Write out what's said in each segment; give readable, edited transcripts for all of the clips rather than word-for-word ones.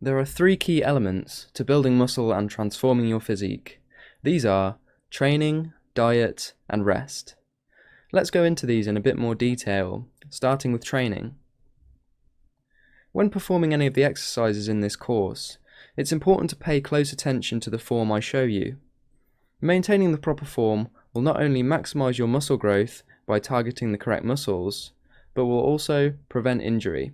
There are three key elements to building muscle and transforming your physique. These are training, diet, and rest. Let's go into these in a bit more detail, starting with training. When performing any of the exercises in this course, it's important to pay close attention to the form I show you. Maintaining the proper form will not only maximize your muscle growth by targeting the correct muscles, but will also prevent injury.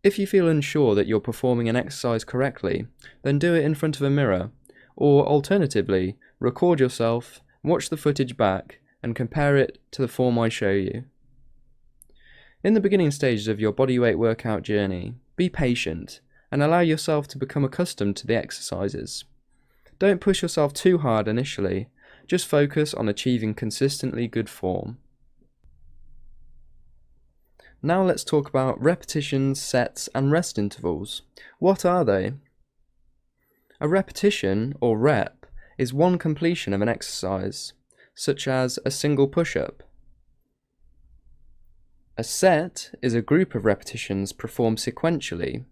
If you feel unsure that you're performing an exercise correctly, then do it in front of a mirror, or alternatively, record yourself, watch the footage back, and compare it to the form I show you. In the beginning stages of your bodyweight workout journey, be patient and allow yourself to become accustomed to the exercises. Don't push yourself too hard initially, just focus on achieving consistently good form. Now let's talk about repetitions, sets, and rest intervals. What are they? A repetition, or rep, is one completion of an exercise, such as a single push-up. A set is a group of repetitions performed sequentially.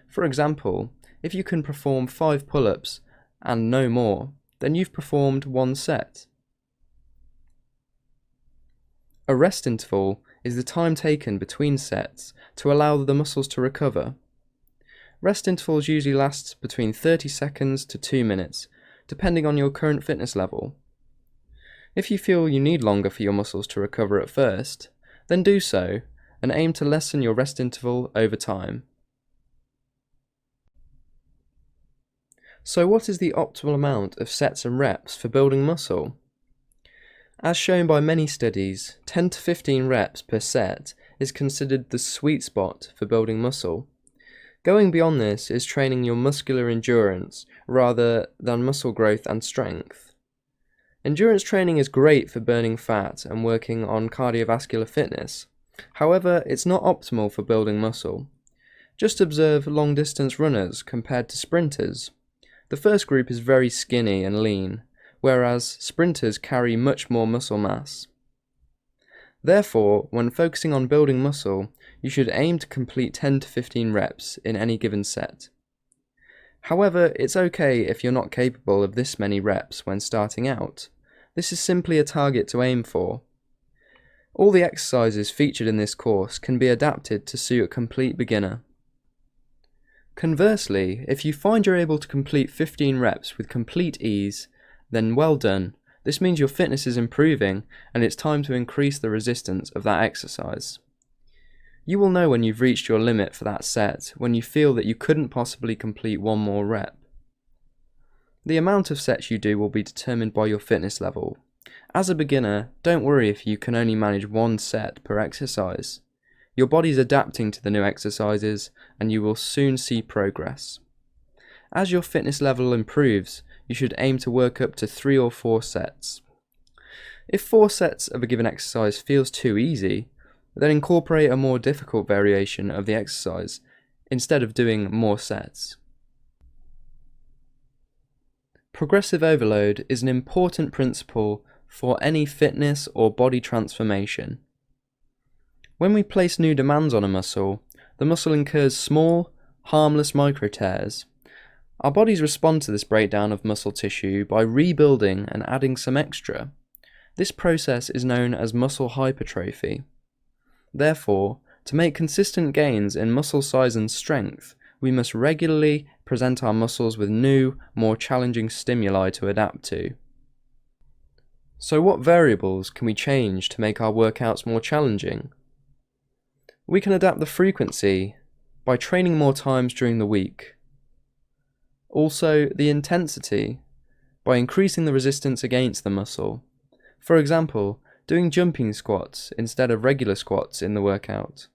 For example, if you can perform 5 pull-ups and no more, then you've performed one set. A rest interval is the time taken between sets to allow the muscles to recover. Rest intervals usually last between 30 seconds to 2 minutes, depending on your current fitness level. If you feel you need longer for your muscles to recover at first, then do so, and aim to lessen your rest interval over time. So what is the optimal amount of sets and reps for building muscle? As shown by many studies, 10 to 15 reps per set is considered the sweet spot for building muscle. Going beyond this is training your muscular endurance rather than muscle growth and strength. Endurance training is great for burning fat and working on cardiovascular fitness. However, it's not optimal for building muscle. Just observe long-distance runners compared to sprinters. The first group is very skinny and lean, whereas sprinters carry much more muscle mass. Therefore, when focusing on building muscle, you should aim to complete 10 to 15 reps in any given set. However, it's okay if you're not capable of this many reps when starting out. This is simply a target to aim for. All the exercises featured in this course can be adapted to suit a complete beginner. Conversely, if you find you're able to complete 15 reps with complete ease, then well done. This means your fitness is improving and it's time to increase the resistance of that exercise. You will know when you've reached your limit for that set when you feel that you couldn't possibly complete one more rep. The amount of sets you do will be determined by your fitness level. As a beginner, don't worry if you can only manage one set per exercise. Your body's adapting to the new exercises and you will soon see progress. As your fitness level improves, you should aim to work up to 3 or 4 sets. If 4 sets of a given exercise feels too easy, then incorporate a more difficult variation of the exercise instead of doing more sets. Progressive overload is an important principle for any fitness or body transformation. When we place new demands on a muscle, the muscle incurs small, harmless micro tears. Our bodies respond to this breakdown of muscle tissue by rebuilding and adding some extra. This process is known as muscle hypertrophy. Therefore, to make consistent gains in muscle size and strength, we must regularly present our muscles with new, more challenging stimuli to adapt to. So what variables can we change to make our workouts more challenging? We can adapt the frequency by training more times during the week. Also, the intensity, by increasing the resistance against the muscle. For example, doing jumping squats instead of regular squats in the workout.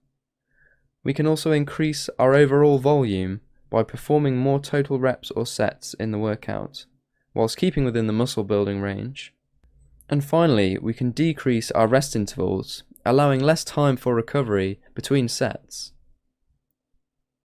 We can also increase our overall volume by performing more total reps or sets in the workout, whilst keeping within the muscle building range. And finally, we can decrease our rest intervals, allowing less time for recovery between sets.